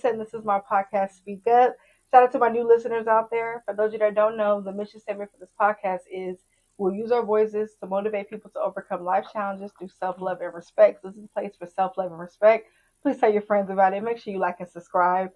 Lisa, and this is my podcast, Speak Up. Shout out to my new listeners out there. For those of you that don't know, the mission statement for this podcast is we'll use our voices to motivate people to overcome life challenges through self-love and respect. So this is a place for self-love and respect. Please tell your friends about it. Make sure you like and subscribe.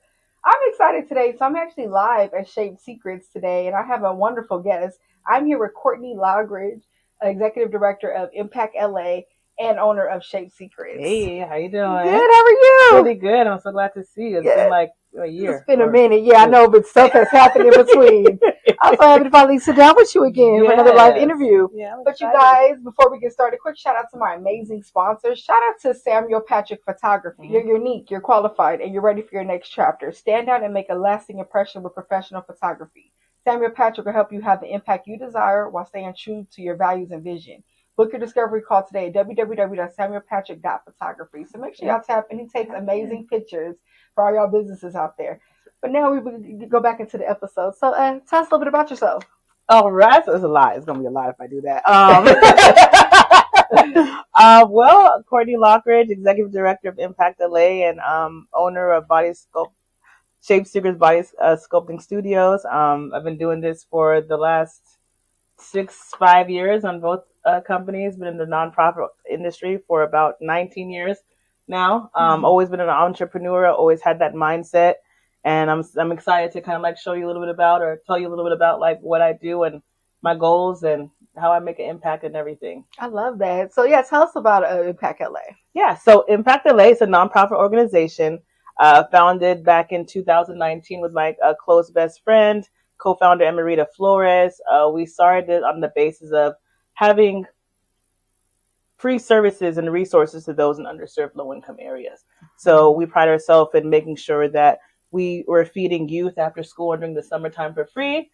I'm excited today. So I'm actually live at Shaped Secretz today, and I have a wonderful guest. I'm here with Courtney Lockridge, Executive Director of Impact LA and owner of Shaped Secretz. Hey, how you doing? Good, how are you? Pretty good. I'm so glad to see you. It's been like a year. It's been a minute. Yeah, I know, but stuff has happened in between. I'm so happy to finally sit down with you again for another live interview. Yeah, but you guys, before we get started, quick shout out to my amazing sponsors. Shout out to Samuel Patrick Photography. Mm-hmm. You're unique, you're qualified, and you're ready for your next chapter. Stand out and make a lasting impression with professional photography. Samuel Patrick will help you have the impact you desire while staying true to your values and vision. Book your discovery call today at www.samuelpatrick.photography. So make sure y'all tap in. He takes amazing pictures for all y'all businesses out there. But now we go back into the episode. So tell us a little bit about yourself. All right. So it's a lot. It's going to be a lot if I do that. Well, Courtney Lockridge, Executive Director of Impact LA and owner of Shaped Secretz Body Sculpting Studios. I've been doing this for the last 5 years on both companies. Been in the nonprofit industry for about 19 years now. Always been an entrepreneur. Always had that mindset, and I'm excited to kind of like show you a little bit about, or tell you a little bit about like what I do and my goals and how I make an impact and everything. I love that. So yeah, tell us about Impact LA. Yeah, so Impact LA is a nonprofit organization founded back in 2019 with my close best friend, co-founder Amari Flores. We started it on the basis of having free services and resources to those in underserved low-income areas. So we pride ourselves in making sure that we were feeding youth after school during the summertime for free.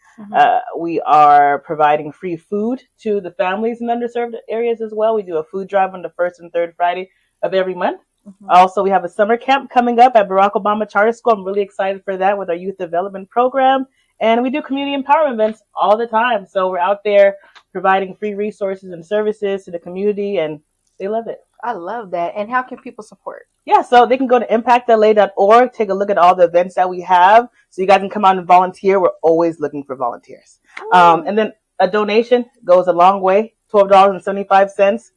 We are providing free food to the families in underserved areas as well. We do a food drive on the first and third Friday of every month. Also, we have a summer camp coming up at Barack Obama Charter School. I'm really excited for that with our youth development program. And we do community empowerment events all the time. So we're out there providing free resources and services to the community, and they love it. I love that. And how can people support? Yeah, so they can go to impactla.org, take a look at all the events that we have. So you guys can come out and volunteer. We're always looking for volunteers. And then a donation goes a long way, $12.75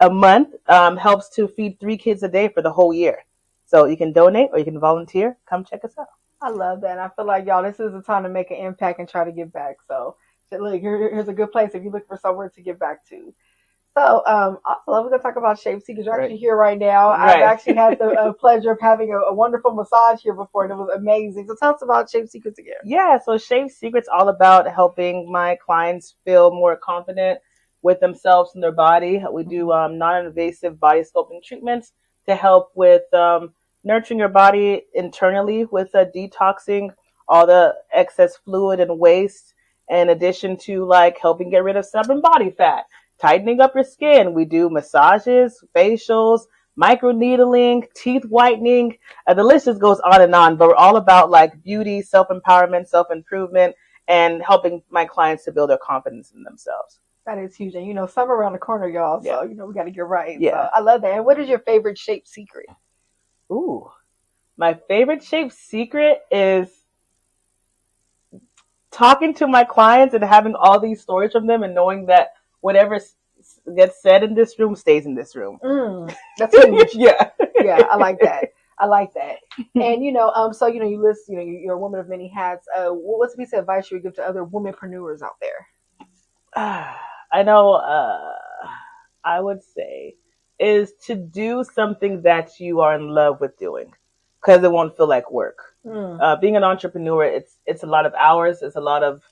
a month, helps to feed 3 kids a day for the whole year. So you can donate or you can volunteer. Come check us out. I love that. I feel like, y'all, this is the time to make an impact and try to give back. So, look, here's a good place if you look for somewhere to give back to. So, also, we're going to talk about Shaped Secretz. You're actually here right now. I've actually had the pleasure of having a wonderful massage here before, and it was amazing. So, tell us about Shaped Secretz again. Yeah, so Shaped Secretz all about helping my clients feel more confident with themselves and their body. We do non-invasive body sculpting treatments to help with nurturing your body internally with detoxing all the excess fluid and waste, in addition to like helping get rid of stubborn body fat, tightening up your skin. We do massages, facials, microneedling, teeth whitening. The list just goes on and on, but we're all about like beauty, self-empowerment, self-improvement, and helping my clients to build their confidence in themselves. That is huge. And, summer around the corner, y'all. So, we got to get right. Yeah. So, I love that. And what is your favorite Shaped secret? Ooh, my favorite Shaped secret is talking to my clients and having all these stories from them and knowing that whatever gets said in this room stays in this room. That's huge. Yeah, I like that. And, so, you list, you're a woman of many hats. What's a piece of advice you would give to other womenpreneurs out there? I know, I would say is to do something that you are in love with doing, because it won't feel like work. Being an entrepreneur, it's a lot of hours. It's a lot of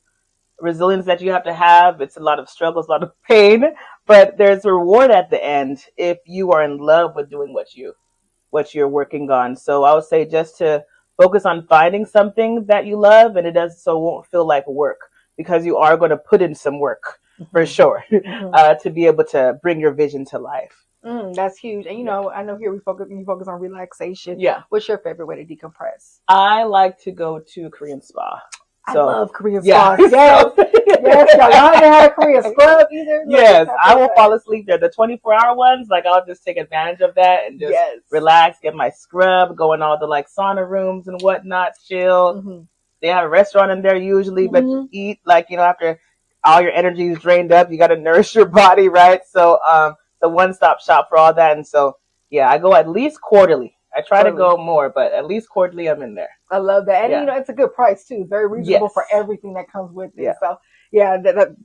resilience that you have to have. It's a lot of struggles, a lot of pain, but there's a reward at the end if you are in love with doing what you're working on. So I would say just to focus on finding something that you love, and it won't feel like work, because you are going to put in some work for sure to be able to bring your vision to life. That's huge. And I know here you focus on relaxation. Yeah. What's your favorite way to decompress? I like to go to a Korean spa. I love Korean yeah. spas. Yes. Yes, y'all haven't had a Korean scrub either? Yes, I will fall asleep there. The 24-hour ones, like I'll just take advantage of that and just relax, get my scrub, go in all the like sauna rooms and whatnot, chill. Mm-hmm. They have a restaurant in there usually, but eat like, you know, after all your energy is drained up, you got to nourish your body, right? So, the one-stop shop for all that. And so, yeah, I go at least quarterly. I try to go more, but at least quarterly I'm in there. I love that. And, you know, it's a good price, too. Very reasonable for everything that comes with it. So, yeah,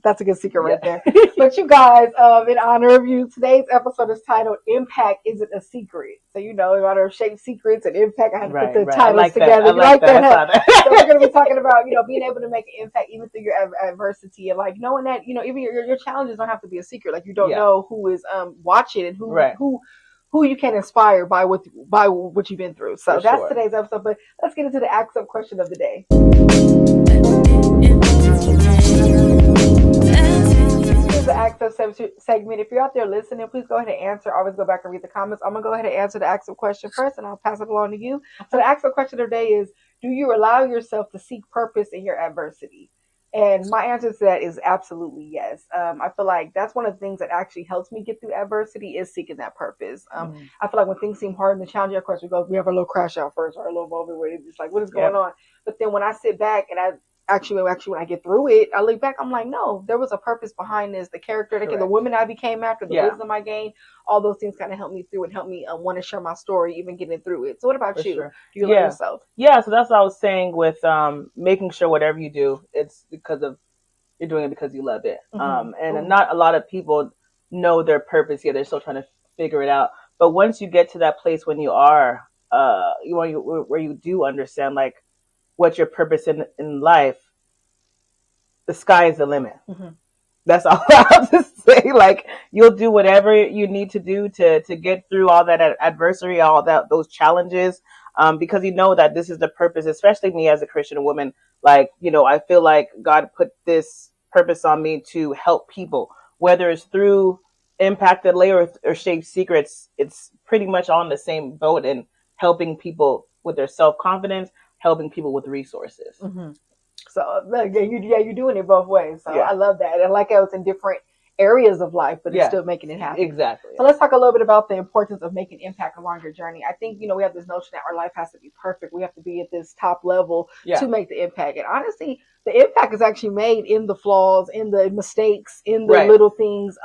that's a good secret right there. But you guys, in honor of you, today's episode is titled Impact Isn't a Secret. So, you know, in honor of Shaped Secretz and Impact, I had to put the titles together. You like that? So we're going to be talking about, you know, being able to make an impact even through your adversity and like knowing that, you know, even your challenges don't have to be a secret. Like you don't know who is watching and who you can inspire by what you've been through. So that's today's episode. But let's get into the Ask Up question of the day. Here's the Ask Up segment. If you're out there listening, please go ahead and answer. Always go back and read the comments. I'm going to go ahead and answer the Ask Up question first, and I'll pass it along to you. So the Ask Up question of the day is, do you allow yourself to seek purpose in your adversity? And my answer to that is absolutely yes. I feel like that's one of the things that actually helps me get through adversity is seeking that purpose. I feel like when things seem hard and challenging, of course, we have a little crash out first or a little moment where it's just like, what is going on? But then when I sit back and I actually when I get through it, I look back, I'm like, no, there was a purpose behind this. The character, the woman I became after, the wisdom I gained, all those things kind of helped me through and helped me want to share my story, even getting through it. So what about you? Do you love yourself? Yeah, so that's what I was saying with making sure whatever you do, it's because of you're doing it because you love it. And not a lot of people know their purpose yet. They're still trying to figure it out. But once you get to that place when you are where you do understand like what your purpose in life, the sky is the limit. That's all I have to say. Like you'll do whatever you need to do to get through all that adversity, all that those challenges, because you know that this is the purpose. Especially me as a Christian woman, like you know, I feel like God put this purpose on me to help people, whether it's through Impact Delay or Shaped Secretz. It's pretty much on the same boat and helping people with their self-confidence, helping people with resources. So you're doing it both ways. So I love that. And like I was in different areas of life, but it's still making it happen. Exactly. So let's talk a little bit about the importance of making impact along your journey. I think, you know, we have this notion that our life has to be perfect. We have to be at this top level to make the impact. And honestly, the impact is actually made in the flaws, in the mistakes, in the little things.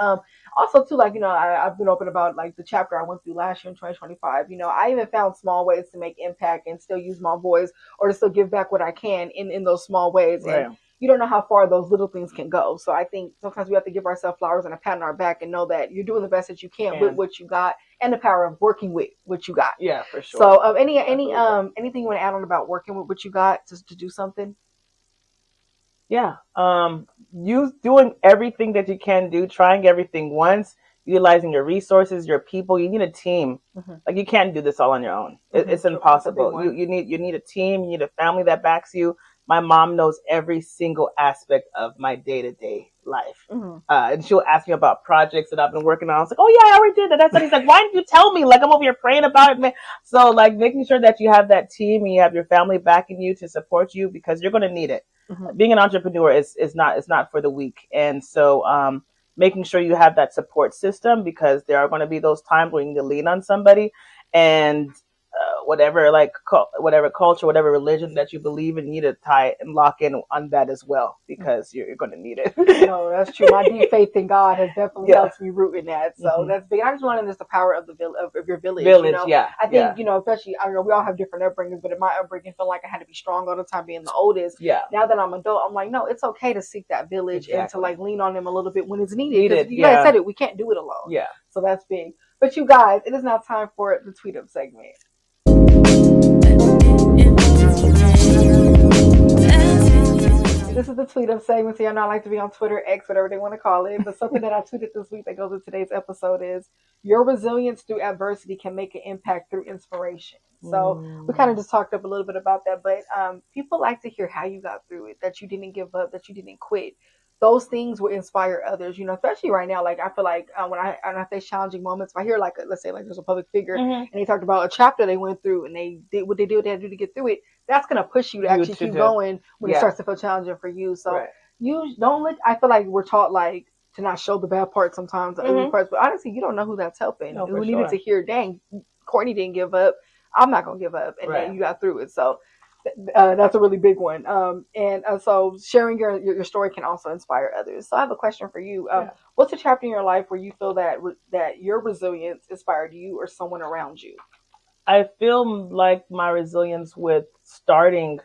Also, too, like, you know, I've been open about, like, the chapter I went through last year in 2025. You know, I even found small ways to make impact and still use my voice or to still give back what I can in those small ways. Right. And you don't know how far those little things can go. So I think sometimes we have to give ourselves flowers and a pat on our back and know that you're doing the best that you can with what you got and the power of working with what you got. Yeah, for sure. So anything you want to add on about working with what you got to do something? Yeah. You doing everything that you can do, trying everything once, utilizing your resources, your people. You need a team. Like you can't do this all on your own. It's impossible. You need a team. You need a family that backs you. My mom knows every single aspect of my day-to-day life. And she'll ask me about projects that I've been working on. I was like, oh yeah, I already did that. That's what he's like, why didn't you tell me? Like I'm over here praying about it, man. So like making sure that you have that team and you have your family backing you to support you because you're going to need it. Being an entrepreneur is not for the weak. And so making sure you have that support system because there are going to be those times when you need to lean on somebody and whatever culture, whatever religion that you believe in, you need to tie and lock in on that as well because you're going to need it. No, that's true. My deep faith in God has definitely helped me root in that. So that's big. I just wanted this the power of of your village. You know? I think you know, especially I don't know, we all have different upbringings, but in my upbringing, I feel like I had to be strong all the time, being the oldest. Now that I'm an adult, I'm like, no, it's okay to seek that village and to like lean on them a little bit when it's needed. You guys said it, we can't do it alone. So that's big. But you guys, it is now time for the tweet up segment. This is the tweet up segment. So y'all know I like to be on Twitter, X, whatever they want to call it. But something that I tweeted this week that goes with today's episode is your resilience through adversity can make an impact through inspiration. So we kind of just talked up a little bit about that. But people like to hear how you got through it, that you didn't give up, that you didn't quit. those things will inspire others, you know, especially right now. Like I feel like when I face challenging moments, if I hear like, let's say like there's a public figure and they talked about a chapter they went through and they did what they did, what they had to do to get through it, that's going to push you to actually keep going when it starts to feel challenging for you. So you don't look, I feel like we're taught like to not show the bad parts sometimes, the ugly parts, but honestly, you don't know who that's helping. Who needed to hear, dang, Courtney didn't give up. I'm not going to give up. And then you got through it. So that's a really big one. So sharing your story can also inspire others. So I have a question for you. What's a chapter in your life where you feel that your resilience inspired you or someone around you? I feel like my resilience with starting,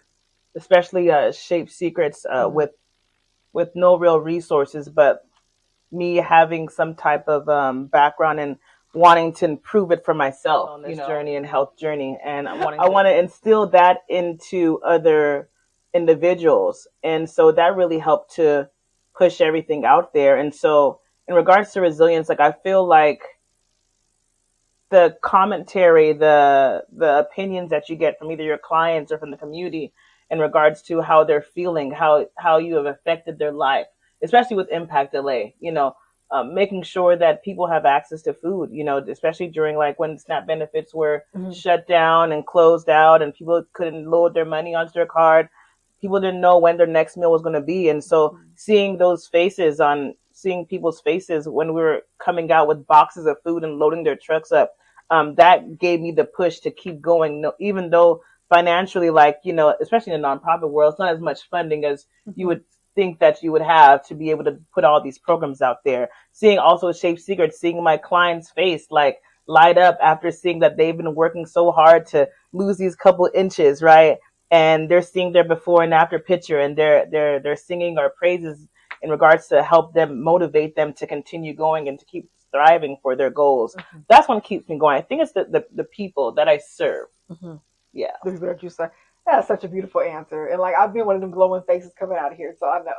especially Shaped Secretz, with no real resources, but me having some type of background and wanting to improve it for myself on this journey and health journey. And I want to instill that into other individuals. And so that really helped to push everything out there. And so in regards to resilience, like I feel like the commentary, the opinions that you get from either your clients or from the community in regards to how they're feeling, how you have affected their life, especially with Impact LA, you know, making sure that people have access to food, you know, especially during like when SNAP benefits were shut down and closed out and people couldn't load their money onto their card. People didn't know when their next meal was going to be. And so seeing people's faces when we were coming out with boxes of food and loading their trucks up, that gave me the push to keep going. No, even though financially, like, you know, especially in the nonprofit world, it's not as much funding as you would think that you would have to be able to put all these programs out there. Seeing also Shaped Secretz, seeing my client's face like light up after seeing that they've been working so hard to lose these couple inches, right? And they're seeing their before and after picture, and they're singing our praises in regards to help them motivate them to continue going and to keep striving for their goals. That's what keeps me going. I think it's the people that I serve. Yeah. This is what you say. That's such a beautiful answer. And like, I've been one of them glowing faces coming out of here, so I know.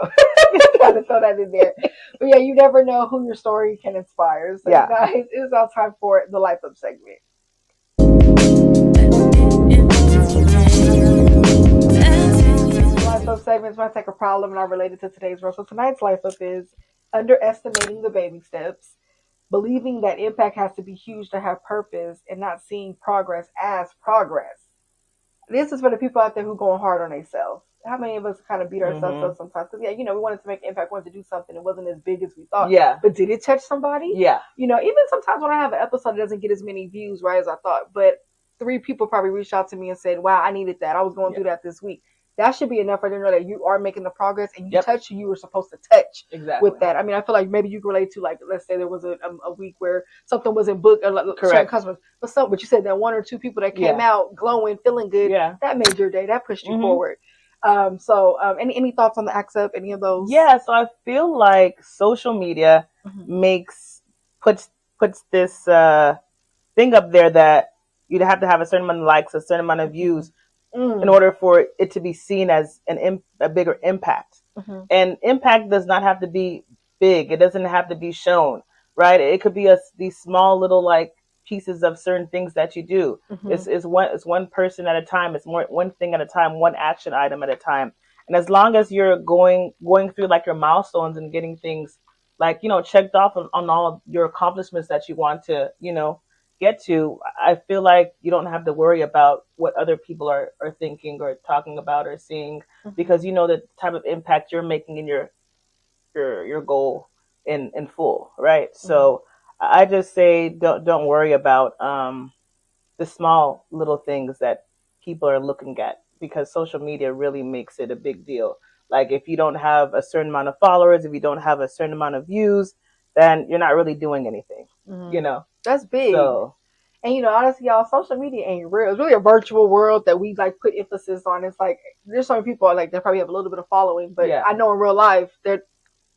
Got to throw that in there. But yeah, you never know who your story can inspire. So you guys, it's all time for the Life Up segment. Life Up segment is when I take a problem and I relate it to today's world. So tonight's Life Up is underestimating the baby steps, believing that impact has to be huge to have purpose, and not seeing progress as progress. This is for the people out there who going hard on themselves. How many of us kind of beat ourselves up sometimes? Because, we wanted to make an impact, wanted to do something. It wasn't as big as we thought. Yeah. But did it touch somebody? Yeah. You know, even sometimes when I have an episode that doesn't get as many views, right, as I thought. But 3 people probably reached out to me and said, wow, I needed that. I was going through that this week. That should be enough for them to know that you are making the progress and you touch who you were supposed to touch with that. I mean, I feel like maybe you can relate to, like, let's say there was a week where something wasn't booked, certain customers, but you said that 1 or 2 people that came out glowing, feeling good, that made your day, that pushed you forward. Any thoughts on the accept, any of those? Yeah, so I feel like social media puts this thing up there that you'd have to have a certain amount of likes, a certain amount of views in order for it to be seen as a bigger impact. And impact does not have to be big. It doesn't have to be shown, right? It could be these small little like pieces of certain things that you do. It's one person at a time. It's one thing at a time, one action item at a time. And as long as you're going through like your milestones and getting things like, checked off on all your accomplishments that you want to, get to, I feel like you don't have to worry about what other people are thinking or talking about or seeing, because you know the type of impact you're making in your goal in full, right? So I just say don't worry about the small little things that people are looking at, because social media really makes it a big deal. Like if you don't have a certain amount of followers, if you don't have a certain amount of views, then you're not really doing anything, That's big. So, and honestly, y'all, social media ain't real. It's really a virtual world that we like put emphasis on. It's like there's some people like they probably have a little bit of following, but I know in real life they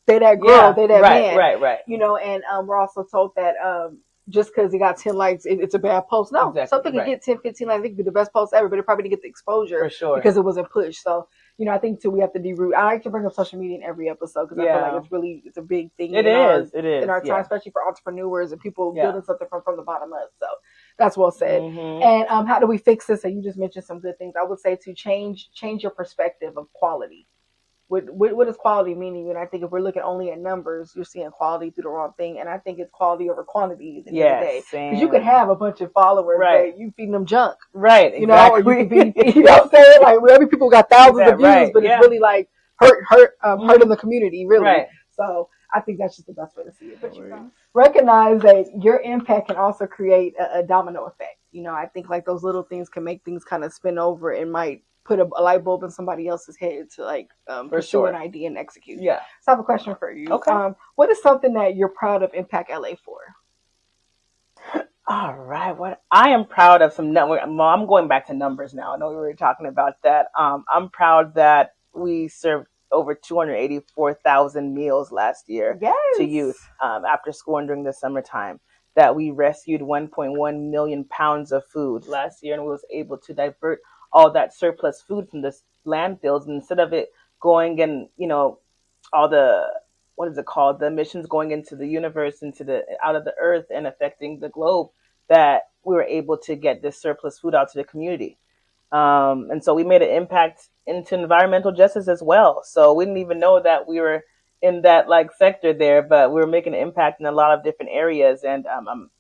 that girl, they that man. Right. And we're also told that just because it got 10 likes, it's a bad post. No, something can get 10, 15 likes. It could be the best post ever, but it probably didn't get the exposure for sure because it wasn't pushed. So, I think too we have to de-root. I like to bring up social media in every episode because I feel like it's a big thing. It is in our time, especially for entrepreneurs and people building something from the bottom up. So that's well said. And how do we fix this? And you just mentioned some good things. I would say to change your perspective of quality. what does quality mean to you? And I think if we're looking only at numbers, you're seeing quality through the wrong thing. And I think it's quality over quantity at the end of the day. Because you could have a bunch of followers, but you feeding them junk. Right, you know, or you could be, you know what I'm saying? Like, every people got thousands of views, but it's really like hurting the community, really. Right. So I think that's just the best way to see it. But you recognize that your impact can also create a domino effect. You know, I think like those little things can make things kind of spin over and might put a light bulb in somebody else's head to like pursue an idea and execute. Yeah. So I have a question for you. Okay. What is something that you're proud of Impact LA for? All right. What I am proud of I'm going back to numbers now. I know we were talking about that. I'm proud that we served over 284,000 meals last year to youth after school and during the summertime. That we rescued 1.1 million pounds of food last year, and we was able to divert all that surplus food from the landfills, and instead of it going and, you know, all the, what is it called, the emissions going into the universe, out of the earth and affecting the globe, that we were able to get this surplus food out to the community. And so we made an impact into environmental justice as well. So we didn't even know that we were in that like sector there, but we were making an impact in a lot of different areas. And I'm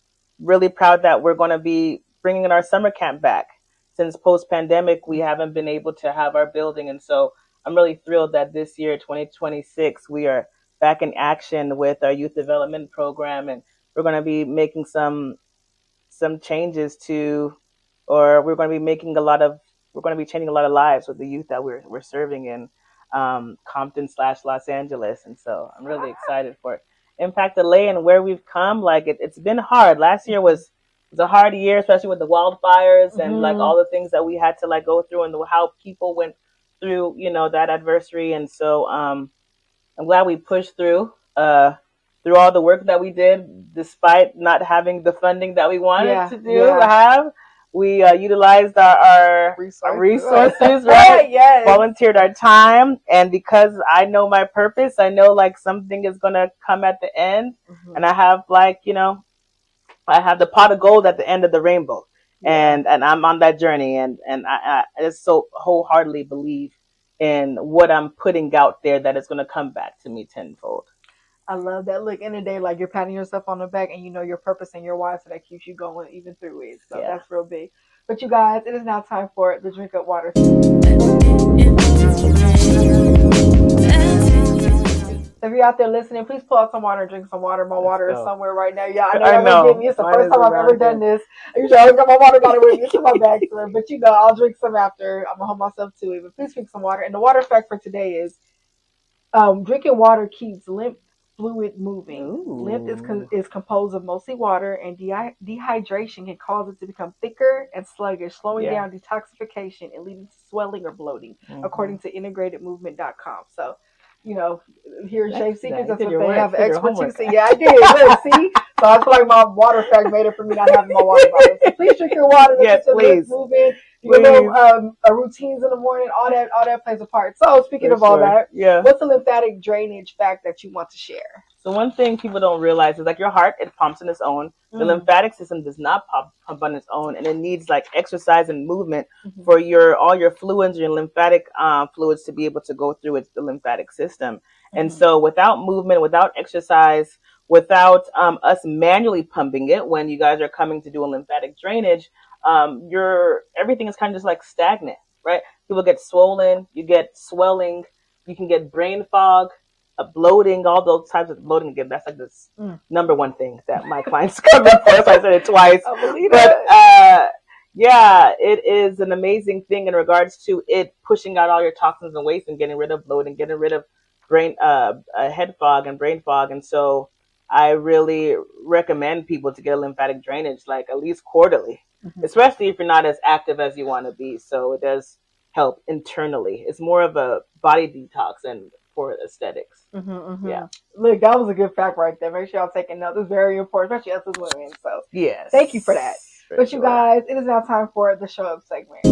really proud that we're going to be bringing our summer camp back. Since post-pandemic, we haven't been able to have our building. And so I'm really thrilled that this year, 2026, we are back in action with our youth development program. And we're going to be making some changes we're going to be changing a lot of lives with the youth that we're serving in Compton/Los Angeles. And so I'm really excited for Impact LA and where we've come. Like it's been hard. Last year was a hard year, especially with the wildfires and like all the things that we had to like go through and how people went through, you know, that adversity. And so I'm glad we pushed through all the work that we did, despite not having the funding that we wanted to have. We utilized our resources, right? Yes. Volunteered our time. And because I know my purpose, I know like something is going to come at the end. And I have like, you know, I have the pot of gold at the end of the rainbow, and I'm on that journey, and I just so wholeheartedly believe in what I'm putting out there that it's going to come back to me tenfold. I love that. Look, in the day, like you're patting yourself on the back, and you know your purpose and your why, so that keeps you going even through it. So that's real big. But you guys, it is now time for the Drink Up Water. So if you're out there listening, please pull out some water and drink some water. My water is somewhere right now. Yeah, I know. It's the first time I've ever done this. I usually always got my water bottle with me. It's in my bag, but you know, I'll drink some after. I'm gonna hold myself to it. But please drink some water. And the water fact for today is, drinking water keeps lymph fluid moving. Ooh. Lymph is composed of mostly water, and dehydration can cause it to become thicker and sluggish, slowing down detoxification and leading to swelling or bloating, according to IntegratedMovement.com. So, you know, here at Shaped Secretz, that's what they have expertise. Yeah, I did. Look, see? So I feel like my water fact made it for me not having my water bottle. So please drink your water. Yes, please. Moving. You know, routines in the morning, all that plays a part. So speaking of all that, what's the lymphatic drainage fact that you want to share? So one thing people don't realize is like your heart, it pumps on its own. The lymphatic system does not pump on its own, and it needs like exercise and movement for all your fluids, your lymphatic fluids to be able to go through the lymphatic system. And so without movement, without exercise, without us manually pumping it, when you guys are coming to do a lymphatic drainage, everything is kind of just like stagnant, right? People get swollen, you get swelling, you can get brain fog, bloating, all those types of bloating. Again, that's like this number one thing that my clients come in for. So I said it twice. But it is an amazing thing in regards to it pushing out all your toxins and waste and getting rid of bloating, getting rid of head fog and brain fog. And so I really recommend people to get a lymphatic drainage, like at least quarterly, especially if you're not as active as you want to be. So it does help internally. It's more of a body detox and for aesthetics. Yeah. Look, that was a good fact right there. Make sure y'all taking notes. It's very important, especially us as women. So yes, thank you for that. But you guys, it is now time for the show up segment.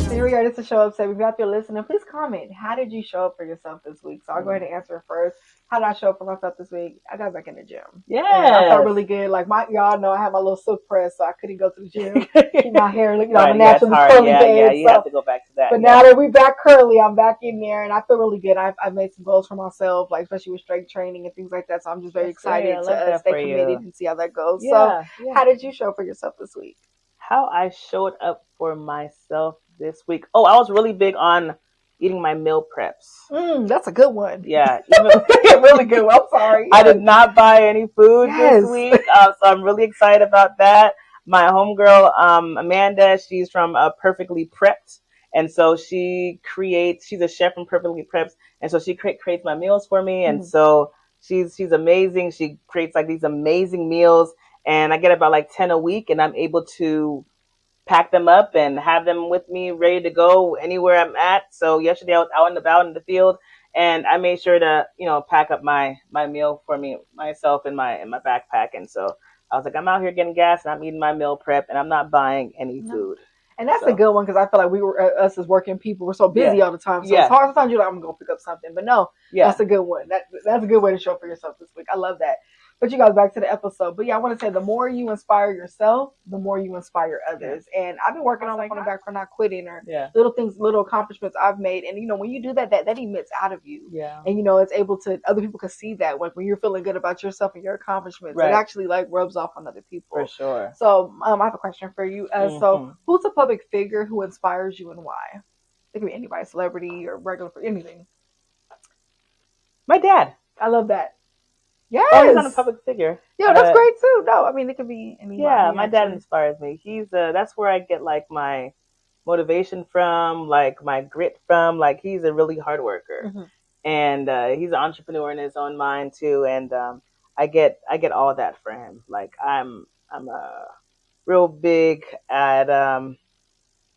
So here we we are. This is Show Up Segment. If you're out there listening, please comment. How did you show up for yourself this week? So I'll go ahead and answer it first. How did I show up for myself this week? I got back in the gym. Yeah. I felt really good. Like y'all know I have my little silk press, so I couldn't go to the gym. Keep my hair looking all naturally curly. Yeah, you have to go back to that. But now that we back curly, I'm back in there, and I feel really good. I've made some goals for myself, like especially with strength training and things like that. So I'm just very excited to stay committed and see how that goes. So how did you show up for yourself this week? How I showed up for myself this week. Oh, I was really big on eating my meal preps. That's a good one. Yeah. Really good one. I'm sorry. I did not buy any food this week. So I'm really excited about that. My homegirl, Amanda, she's from Perfectly Prepped. And so she's a chef from Perfectly Prepped. And so she creates my meals for me. And so she's amazing. She creates like these amazing meals. And I get about like 10 a week, and I'm able to pack them up and have them with me ready to go anywhere I'm at. So yesterday I was out and about in the field, and I made sure to, pack up my meal for myself in my backpack. And so I was like, I'm out here getting gas, and I'm eating my meal prep, and I'm not buying any food. And that's a good one, because I feel like us as working people, we're so busy all the time. So it's hard. Sometimes you're like, I'm going to pick up something. But no, that's a good one. That's a good way to show up for yourself this week. I love that. But you guys, back to the episode. But yeah, I want to say the more you inspire yourself, the more you inspire others. And I've been working on the back for not quitting, or little things, little accomplishments I've made. And when you do that, that emits out of you. Yeah. And it's able to, other people can see that. Like when you're feeling good about yourself and your accomplishments, it actually like rubs off on other people. For sure. So I have a question for you. So who's a public figure who inspires you and why? It could be anybody, celebrity or regular, anything. My dad. I love that. Yes. Oh, he's not a public figure. Yeah, that's great too. No, I mean it could be anybody. Yeah, my dad inspires me. He's that's where I get like my motivation from, like my grit from. Like he's a really hard worker, and he's an entrepreneur in his own mind too. And I get all of that for him. Like I'm real big at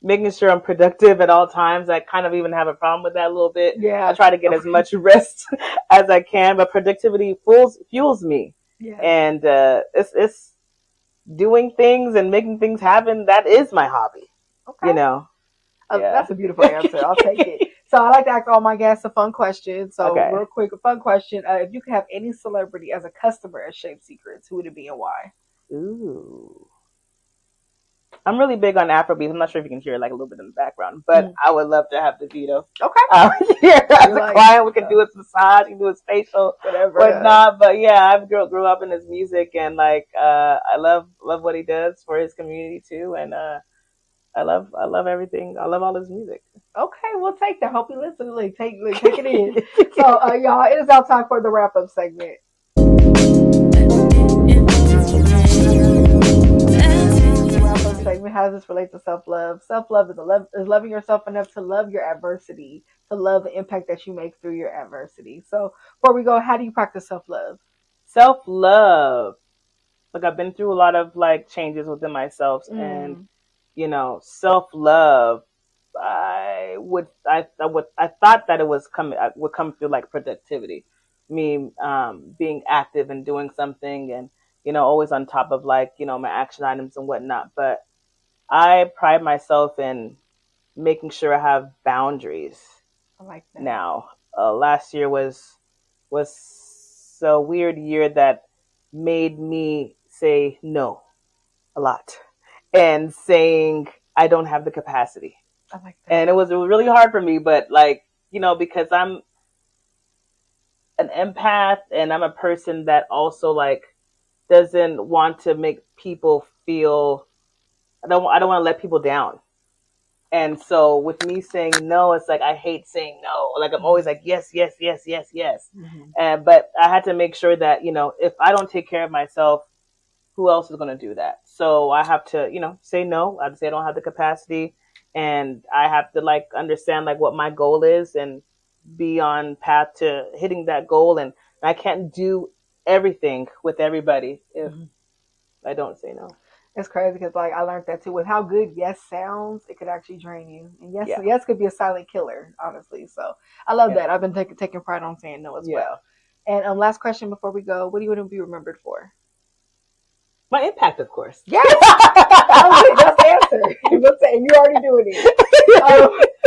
making sure I'm productive at all times. I kind of even have a problem with that a little bit. Yeah. I try to get as much rest as I can, but productivity fuels me. Yeah. And it's doing things and making things happen. That is my hobby. Okay. That's a beautiful answer. I'll take it. So I like to ask all my guests a fun question. So real quick, a fun question. If you could have any celebrity as a customer at Shaped Secretz, who would it be and why? Ooh. I'm really big on Afrobeats. I'm not sure if you can hear like a little bit in the background, but I would love to have DeVito. Okay. Here as a client, we can do his massage, we can do his facial, whatnot. But yeah, I grew up in his music, and like I love what he does for his community too, and I love everything. I love all his music. Okay, we'll take that. Hope you listen. Take it in. So y'all, it is now time for the wrap up segment. Segment. How does this relate to self-love? Self-love is loving yourself enough to love your adversity, to love the impact that you make through your adversity. So before we go, how do you practice self-love? Self-love. Like I've been through a lot of like changes within myself, and self-love. I thought that it would come through like productivity, me being active and doing something, and always on top of like my action items and whatnot. But I pride myself in making sure I have boundaries. I like that. Now, last year was a weird year that made me say no a lot, and saying I don't have the capacity. I like that. And it was really hard for me, but like, because I'm an empath and I'm a person that also like doesn't want to make people feel, I don't want to let people down. And so with me saying no, it's like I hate saying no. Like I'm always like yes, yes, yes, yes, yes. But I had to make sure that, if I don't take care of myself, who else is going to do that? So I have to, say no. I have to say I don't have the capacity, and I have to like understand like what my goal is and be on path to hitting that goal. And I can't do everything with everybody if I don't say no. It's crazy because like I learned that too. With how good yes sounds, it could actually drain you. And yes could be a silent killer, honestly. So I love that. I've been taking pride on saying no as well. And last question before we go, what do you want to be remembered for? My impact, of course. Yes. That's the answer. Let's say you're already doing it.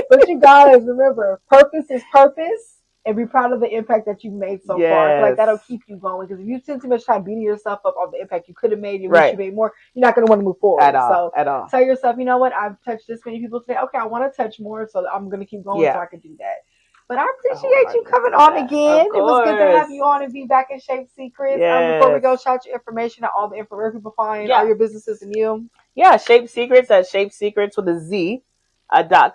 But you guys remember, purpose is purpose. And be proud of the impact that you've made so far. I feel like that'll keep you going. Because if you spend too much time beating yourself up on the impact you could have made, you wish you made more, you're not going to want to move forward. At all. Tell yourself, you know what? I've touched this many people today. Okay, I want to touch more, so I'm going to keep going so I can do that. But I appreciate you coming on again. It was good to have you on and be back in Shaped Secretz. Before we go, shout your information out all the info where people find all your businesses and you. Yeah, Shaped Secretz at Shaped Secretz with a Z.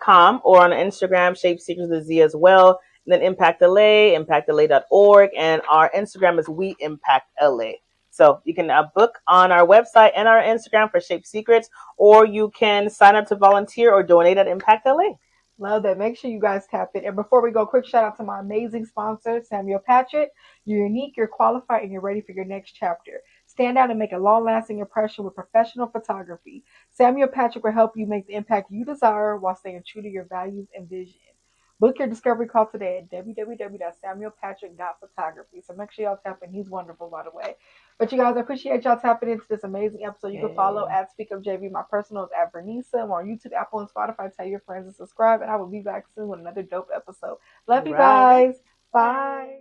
.com or on Instagram, Shaped Secretz with a Z as well. And then Impact LA, impactla.org, and our Instagram is We Impact LA. So you can book on our website and our Instagram for Shaped Secretz, or you can sign up to volunteer or donate at Impact LA. Love that. Make sure you guys tap it. And before we go, quick shout out to my amazing sponsor, Samuel Patrick. You're unique, you're qualified, and you're ready for your next chapter. Stand out and make a long-lasting impression with professional photography. Samuel Patrick will help you make the impact you desire while staying true to your values and vision. Book your discovery call today at www.samuelpatrick.photography. So make sure y'all tap in. He's wonderful, by the way. But you guys, I appreciate y'all tapping into this amazing episode. You can follow at SpeakUpJV. My personal is at Vernisa. I'm on YouTube, Apple, and Spotify. Tell your friends to subscribe. And I will be back soon with another dope episode. Love you guys. Bye.